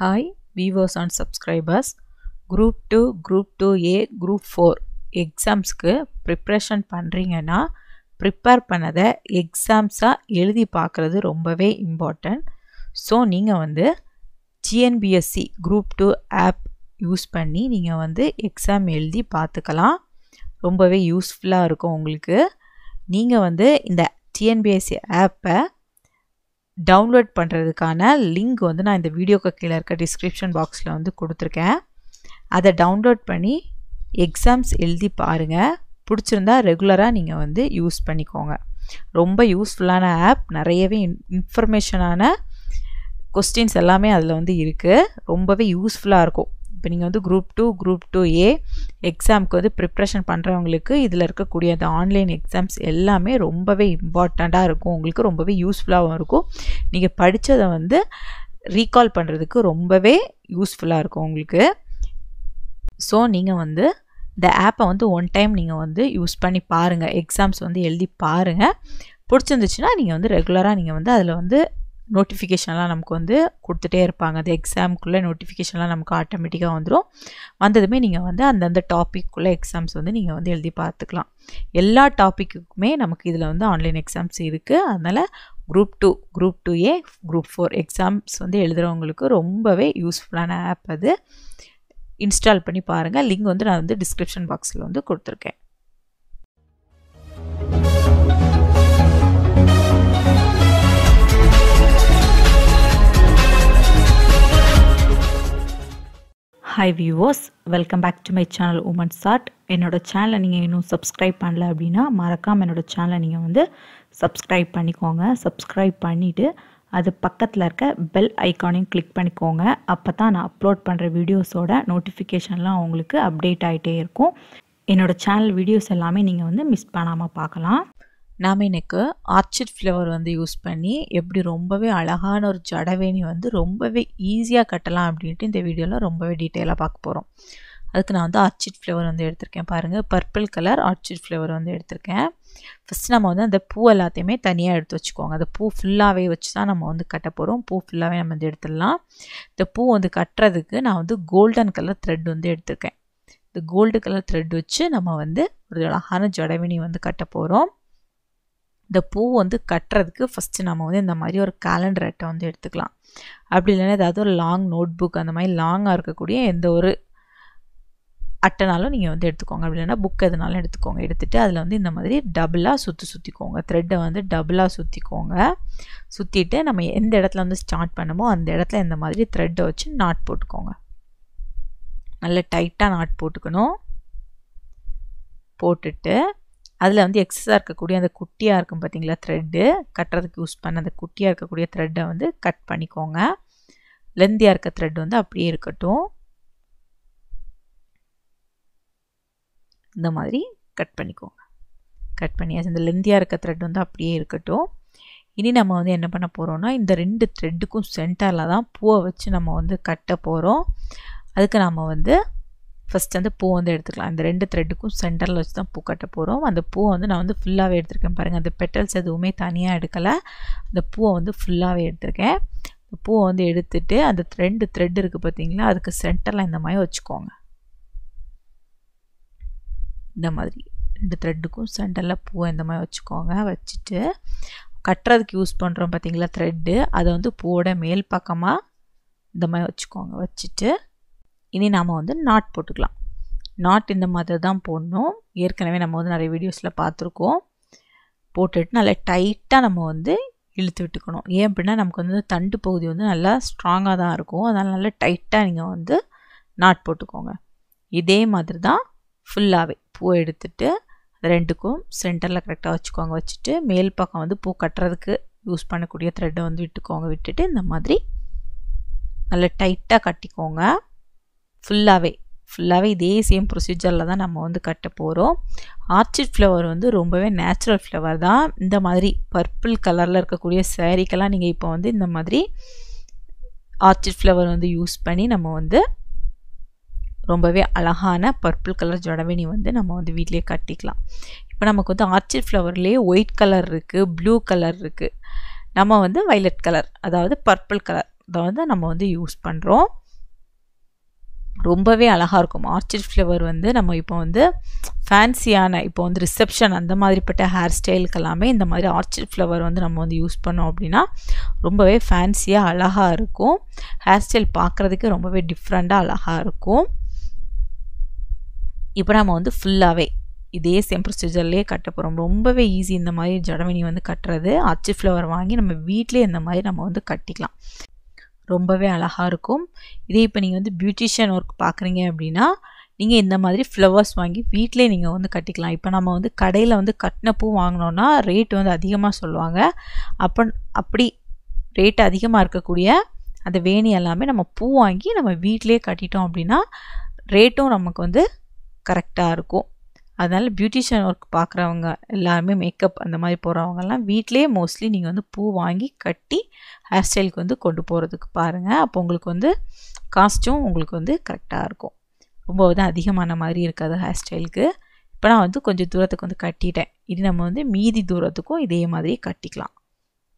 Hi viewers and subscribers. Group 2, Group 2A, Group 4 எக்ஸாம்ஸ்க்கு preparation பண்ணுறீங்கன்னா prepare பண்ணதை எக்ஸாம்ஸாக எழுதி பார்க்குறது ரொம்பவே இம்பார்ட்டன்ட். ஸோ நீங்கள் வந்து TNPSC Group 2 ஆப் யூஸ் பண்ணி நீங்கள் வந்து எக்ஸாம் எழுதி பார்த்துக்கலாம். ரொம்பவே யூஸ்ஃபுல்லாக இருக்கும் உங்களுக்கு. நீங்கள் வந்து இந்த TNPSC ஆப்பை டவுன்லோட் பண்ணுறதுக்கான லிங்க் வந்து நான் இந்த வீடியோக்கு கீழே இருக்க டிஸ்கிரிப்ஷன் பாக்ஸில் வந்து கொடுத்துருக்கேன். அதை டவுன்லோட் பண்ணி எக்ஸாம்ஸ் எழுதி பாருங்கள். பிடிச்சிருந்தா ரெகுலராக நீங்கள் வந்து யூஸ் பண்ணிக்கோங்க. ரொம்ப யூஸ்ஃபுல்லான ஆப், நிறையவே இன்ஃபர்மேஷனான கொஸ்டின்ஸ் எல்லாமே அதில் வந்து இருக்குது. ரொம்பவே யூஸ்ஃபுல்லாக இருக்கும். இப்போ நீங்கள் வந்து Group 2, Group 2A எக்ஸாமுக்கு வந்து ப்ரிப்ரேஷன் பண்ணுறவங்களுக்கு இதில் இருக்கக்கூடிய அந்த ஆன்லைன் எக்ஸாம்ஸ் எல்லாமே ரொம்பவே இம்பார்ட்டண்ட்டாக இருக்கும். உங்களுக்கு ரொம்பவே யூஸ்ஃபுல்லாகவும் இருக்கும். நீங்கள் படித்ததை வந்து ரீகால் பண்ணுறதுக்கு ரொம்பவே யூஸ்ஃபுல்லாக இருக்கும் உங்களுக்கு. ஸோ நீங்கள் வந்து இந்த ஆப்பை வந்து ஒன் டைம் நீங்கள் வந்து யூஸ் பண்ணி பாருங்கள். எக்ஸாம்ஸ் வந்து எழுதி பாருங்கள். பிடிச்சிருந்துச்சுன்னா நீங்கள் வந்து ரெகுலராக நீங்கள் வந்து அதில் வந்து நோட்டிஃபிகேஷன்லாம் நமக்கு வந்து கொடுத்துட்டே இருப்பாங்க. அந்த எக்ஸாமுக்குள்ளே நோட்டிஃபிகேஷன்லாம் நமக்கு ஆட்டோமேட்டிக்காக வந்துடும். வந்ததுமே நீங்கள் வந்து அந்தந்த டாப்பிக்குள்ளே எக்ஸாம்ஸ் வந்து நீங்கள் வந்து எழுதி பார்த்துக்கலாம். எல்லா டாப்பிக்குமே நமக்கு இதில் வந்து ஆன்லைன் எக்ஸாம்ஸ் இருக்குது. அதனால் Group 2, Group 2A, Group 4 exams வந்து எழுதுகிறவங்களுக்கு ரொம்பவே யூஸ்ஃபுல்லான ஆப். அது இன்ஸ்டால் பண்ணி பாருங்கள். லிங்க் வந்து நான் வந்து டிஸ்கிரிப்ஷன் பாக்ஸில் வந்து கொடுத்துருக்கேன். Hi viewers, welcome back to my channel womensart. என்னோடய சேனலை நீங்கள் இன்னும் சப்ஸ்கிரைப் பண்ணல அப்படின்னா மறக்காமல் என்னோடய சேனலை நீங்கள் வந்து சப்ஸ்கிரைப் பண்ணிக்கோங்க. சப்ஸ்கிரைப் பண்ணிவிட்டு அது பக்கத்தில் இருக்க பெல் ஐக்கானையும் கிளிக் பண்ணிக்கோங்க. அப்போ தான் நான் அப்லோட் பண்ணுற வீடியோஸோட நோட்டிஃபிகேஷன்லாம் உங்களுக்கு அப்டேட் ஆகிட்டே இருக்கும். என்னோடய சேனல் வீடியோஸ் எல்லாமே நீங்கள் வந்து மிஸ் பண்ணாமல் பார்க்கலாம். நாம் எனக்கு ஆர்ச்சிட் ஃப்ளவர் வந்து யூஸ் பண்ணி எப்படி ரொம்பவே அழகான ஒரு ஜடவேணி வந்து ரொம்பவே ஈஸியாக கட்டலாம் அப்படின்ட்டு இந்த வீடியோவில் ரொம்பவே டீட்டெயிலாக பார்க்க போகிறோம். அதுக்கு நான் வந்து ஆர்ச்சிட் ஃப்ளவர் வந்து எடுத்திருக்கேன். பாருங்கள், பர்பிள் கலர் ஆர்ச்சிட் ஃப்ளவர் வந்து எடுத்திருக்கேன். ஃபஸ்ட்டு நம்ம வந்து அந்த பூ எல்லாத்தையுமே தனியாக எடுத்து வச்சுக்கோங்க. அந்த பூ ஃபுல்லாகவே வச்சு தான் நம்ம வந்து கட்ட போகிறோம். பூ ஃபுல்லாகவே நம்ம வந்து எடுத்துடலாம். இந்த பூ வந்து கட்டுறதுக்கு நான் வந்து கோல்டன் கலர் த்ரெட் வந்து எடுத்திருக்கேன். இந்த கோல்டு கலர் த்ரெட் வச்சு நம்ம வந்து ஒரு அழகான ஜடவேணி வந்து கட்ட போகிறோம். இந்த பூ வந்து கட்டுறதுக்கு ஃபஸ்ட்டு நம்ம வந்து இந்த மாதிரி ஒரு கேலண்டர் அட்டை வந்து எடுத்துக்கலாம். அப்படி இல்லைன்னா ஏதாவது ஒரு லாங் நோட் புக் அந்த மாதிரி லாங்காக இருக்கக்கூடிய எந்த ஒரு அட்டைனாலும் நீங்கள் வந்து எடுத்துக்கோங்க. அப்படி இல்லைன்னா புக் எதுனாலும் எடுத்துக்கோங்க. எடுத்துகிட்டு அதில் வந்து இந்த மாதிரி டபுளாக சுற்றிக்கோங்க. த்ரெட்டை வந்து டபுளாக சுற்றிக்கோங்க. சுற்றிட்டு நம்ம எந்த இடத்துல வந்து ஸ்டார்ட் பண்ணமோ அந்த இடத்துல இந்த மாதிரி த்ரெட்டை வச்சு நாட் போட்டுக்கோங்க. நல்ல டைட்டாக நாட் போட்டுக்கணும். போட்டுட்டு அதில் வந்து எக்ஸஸாக இருக்கக்கூடிய அந்த குட்டியாக இருக்கும் பார்த்தீங்களா, த்ரெட்டு கட்டுறதுக்கு யூஸ் பண்ண அந்த குட்டியாக இருக்கக்கூடிய த்ரெட்டை வந்து கட் பண்ணிக்கோங்க. லெந்தியாக இருக்க த்ரெட் வந்து அப்படியே இருக்கட்டும். இந்த மாதிரி கட் பண்ணிக்கோங்க. கட் பண்ணியாச்சு. இந்த லெந்தியாக இருக்க த்ரெட் வந்து அப்படியே இருக்கட்டும். இனி நம்ம வந்து என்ன பண்ண போகிறோம்னா, இந்த ரெண்டு த்ரெட்டுக்கும் சென்டரில் தான் பூவை வச்சு நம்ம வந்து கட்ட போகிறோம். அதுக்கு நம்ம வந்து ஃபஸ்ட் வந்து பூ வந்து எடுத்துக்கலாம். இந்த ரெண்டு த்ரெட்டுக்கும் சென்டரில் வச்சு தான் பூ கட்ட போகிறோம். அந்த பூவை வந்து நான் வந்து ஃபுல்லாகவே எடுத்திருக்கேன். பாருங்கள், அந்த பெட்டல்ஸ் எதுவுமே தனியாக எடுக்கலை. அந்த பூவை வந்து ஃபுல்லாகவே எடுத்திருக்கேன். இந்த பூவை வந்து எடுத்துட்டு அந்த ரெண்டு த்ரெட் இருக்குது பார்த்தீங்களா, அதுக்கு சென்டரில் இந்த மாதிரி வச்சுக்கோங்க. இந்த மாதிரி ரெண்டு த்ரெட்டுக்கும் சென்டரில் பூவை இந்த மாதிரி வச்சுக்கோங்க. வச்சுட்டு கட்டுறதுக்கு யூஸ் பண்ணுறோம் பார்த்தீங்களா த்ரெட்டு, அதை வந்து பூவோட மேல் பக்கமாக இந்த மாதிரி வச்சுக்கோங்க. வச்சுட்டு இனி நாம் வந்து நாட் போட்டுக்கலாம். நாட் இந்த மாதிரி தான் போடணும். ஏற்கனவே நம்ம வந்து நிறைய வீடியோஸில் பார்த்துருக்கோம். போட்டுட்டு நல்லா டைட்டாக நம்ம வந்து இழுத்து விட்டுக்கணும். ஏன் அப்படின்னா நமக்கு வந்து தண்டு பகுதி வந்து நல்லா ஸ்ட்ராங்காக தான் இருக்கும். அதனால் நல்லா டைட்டாக நீங்கள் வந்து நாட் போட்டுக்கோங்க. இதே மாதிரி தான் ஃபுல்லாகவே பூவை எடுத்துட்டு ரெண்டுக்கும் சென்டரில் கரெக்டாக வச்சுக்கோங்க. வச்சுட்டு மேல் பக்கம் வந்து பூ கட்டுறதுக்கு யூஸ் பண்ணக்கூடிய த்ரெட்டை வந்து விட்டுக்கோங்க. விட்டுட்டு இந்த மாதிரி நல்லா டைட்டாக கட்டிக்கோங்க. ஃபுல்லாகவே இதே சேம் ப்ரொசீஜரில் தான் நம்ம வந்து கட்ட போகிறோம். ஆர்ச்சிட் ஃப்ளவர் வந்து ரொம்பவே நேச்சுரல் ஃப்ளவர் தான். இந்த மாதிரி பர்பிள் கலரில் இருக்கக்கூடிய சாரீக்கெல்லாம் நீங்கள் இப்போ வந்து இந்த மாதிரி ஆர்ச்சிட் ஃப்ளவர் வந்து யூஸ் பண்ணி நம்ம வந்து ரொம்பவே அழகான பர்பிள் கலர் ஜடவேணி வந்து நம்ம வந்து வீட்டிலே கட்டிக்கலாம். இப்போ நமக்கு வந்து ஆர்ச்சிட் ஃப்ளவர்லேயே ஒயிட் கலர் இருக்குது, ப்ளூ கலர் இருக்குது. நம்ம வந்து வைலட் கலர், அதாவது பர்பிள் கலர் தான் வந்து நம்ம வந்து யூஸ் பண்ணுறோம். ரொம்பவே அழகாக இருக்கும். ஆர்ச்சிட் ஃப்ளவர் வந்து நம்ம இப்போ வந்து ஃபேன்சியான இப்போ வந்து ரிசப்ஷன் அந்த மாதிரிப்பட்ட ஹேர் ஸ்டைலுக்கு எல்லாமே இந்த மாதிரி ஆர்ச்சிட் ஃப்ளவர் வந்து நம்ம வந்து யூஸ் பண்ணோம் அப்படின்னா ரொம்பவே ஃபேன்சியாக அழகாக இருக்கும். ஹேர் ஸ்டைல் பார்க்குறதுக்கு ரொம்பவே டிஃப்ரெண்ட்டாக அழகாக இருக்கும். இப்போ நம்ம வந்து ஃபுல்லாகவே இதே சேம் ப்ரொசீஜர்லேயே கட்ட போகிறோம். ரொம்பவே ஈஸி இந்த மாதிரி ஜடவேணி வந்து கட்டுறது. ஆர்ச்சிட் ஃப்ளவர் வாங்கி நம்ம வீட்டிலே இந்த மாதிரி நம்ம வந்து கட்டிக்கலாம். ரொம்பவே அழகாக இருக்கும். இதே இப்போ நீங்கள் வந்து பியூட்டிஷியன் ஒர்க் பார்க்குறீங்க அப்படின்னா நீங்கள் இந்த மாதிரி ஃப்ளவர்ஸ் வாங்கி வீட்டிலே நீங்கள் வந்து கட்டிக்கலாம். இப்போ நம்ம வந்து கடையில் வந்து கட்டின பூ வாங்கினோன்னா ரேட் வந்து அதிகமாக சொல்லுவாங்க. அப்படி ரேட் அதிகமாக இருக்கக்கூடிய அந்த வேணி எல்லாமே நம்ம பூ வாங்கி நம்ம வீட்டிலே கட்டிட்டோம் அப்படின்னா ரேட்டும் நமக்கு வந்து கரெக்டாக இருக்கும். அதனால் பியூட்டிஷியன் ஒர்க் பார்க்குறவங்க எல்லாருமே மேக்கப் அந்த மாதிரி போகிறவங்கெல்லாம் வீட்டிலே மோஸ்ட்லி நீங்கள் வந்து பூ வாங்கி கட்டி ஹேர் ஸ்டைலுக்கு வந்து கொண்டு போகிறதுக்கு பாருங்கள். அப்போ உங்களுக்கு வந்து காஸ்ட்டும் உங்களுக்கு வந்து கரெக்டாக இருக்கும். ரொம்ப வந்து அதிகமான மாதிரி இருக்காது ஹேர் ஸ்டைலுக்கு. இப்போ நான் வந்து கொஞ்சம் தூரத்துக்கு வந்து கட்டிட்டேன். இது நம்ம வந்து மீதி தூரத்துக்கும் இதே மாதிரி கட்டிக்கலாம்.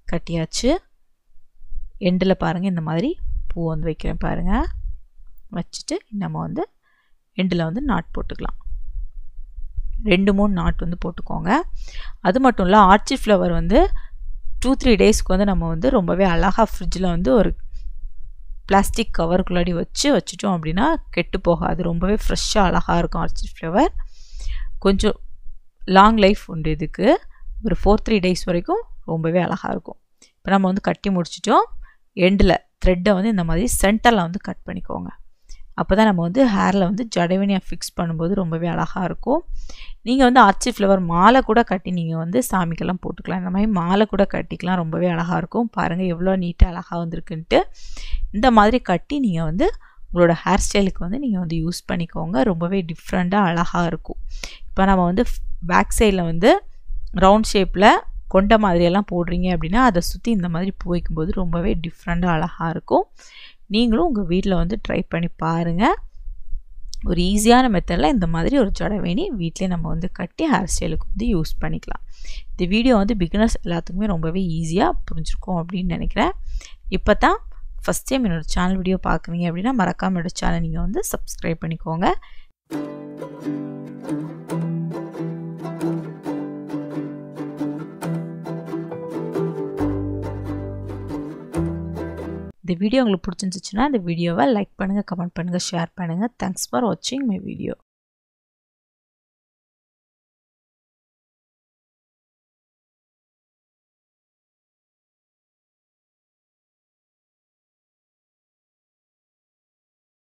கட்டியாச்சு. எண்டில் பாருங்கள் இந்த மாதிரி பூ வந்து வைக்கிறேன் பாருங்கள். வச்சுட்டு நம்ம வந்து எண்டில் வந்து நாட் போட்டுக்கலாம். 2-3 நாட் வந்து போட்டுக்கோங்க. அது மட்டும் இல்லை ஆர்ச்சிட் ஃப்ளவர் வந்து 2-3 டேஸ்க்கு வந்து நம்ம வந்து ரொம்பவே அழகாக ஃப்ரிட்ஜில் வந்து ஒரு பிளாஸ்டிக் கவருக்குள்ளாடி வச்சுட்டோம் அப்படின்னா கெட்டு போகாது. ரொம்பவே ஃப்ரெஷ்ஷாக அழகாக இருக்கும் ஆர்ச்சிட் ஃப்ளவர். கொஞ்சம் லாங் லைஃப் உண்டு இதுக்கு. ஒரு 4-3 டேஸ் வரைக்கும் ரொம்பவே அழகாக இருக்கும். இப்போ நம்ம வந்து கட்டி முடிச்சிட்டோம். எண்டில் த்ரெட்டை வந்து இந்த மாதிரி சென்டரில் வந்து கட் பண்ணிக்கோங்க. அப்போ தான் நம்ம வந்து ஹேரில் வந்து ஜடவேணியாக ஃபிக்ஸ் பண்ணும்போது ரொம்பவே அழகாக இருக்கும். நீங்கள் வந்து ஆர்ச்சிட் ஃப்ளவர் மாலை கூட கட்டி நீங்கள் வந்து சாமிக்கெல்லாம் போட்டுக்கலாம். இந்த மாதிரி மாலை கூட கட்டிக்கலாம். ரொம்பவே அழகாக இருக்கும். பாருங்கள் எவ்வளோ நீட்டாக அழகாக வந்திருக்குன்ட்டு. இந்த மாதிரி கட்டி நீங்கள் வந்து உங்களோட ஹேர் ஸ்டைலுக்கு வந்து நீங்கள் வந்து யூஸ் பண்ணிக்கோங்க. ரொம்பவே டிஃப்ரெண்ட்டாக அழகாக இருக்கும். இப்போ நம்ம வந்து பேக் சைடில் வந்து ரவுண்ட் ஷேப்பில் கொண்ட மாதிரியெல்லாம் போடுறீங்க அப்படின்னா அதை சுற்றி இந்த மாதிரி பூ வைக்கும்போது ரொம்பவே டிஃப்ரெண்ட்டாக அழகாக இருக்கும். நீங்களும் உங்கள் வீட்டில் வந்து ட்ரை பண்ணி பாருங்கள். ஒரு ஈஸியான மெத்தடில் இந்த மாதிரி ஒரு ஜடவேணி வீட்டிலே நம்ம வந்து கட்டி ஹேர் ஸ்டைலுக்கு வந்து யூஸ் பண்ணிக்கலாம். இந்த வீடியோ வந்து பிகினர்ஸ் எல்லாத்துக்குமே ரொம்பவே ஈஸியாக புரிஞ்சிருக்கும் அப்படின்னு நினைக்கிறேன். இப்போ தான் ஃபஸ்ட் டைம் என்னோடய சேனல் வீடியோ பார்க்குறீங்க அப்படின்னா மறக்காமல் என்னோடய சேனல் நீங்கள் வந்து சப்ஸ்கிரைப் பண்ணிக்கோங்க. இந்த வீடியோ உங்களுக்கு பிடிச்சிருந்துச்சுன்னா இந்த வீடியோவை லைக் பண்ணுங்கள், கமெண்ட் பண்ணுங்கள், ஷேர் பண்ணுங்கள். தேங்க்ஸ் ஃபார் வாட்சிங் மை வீடியோ.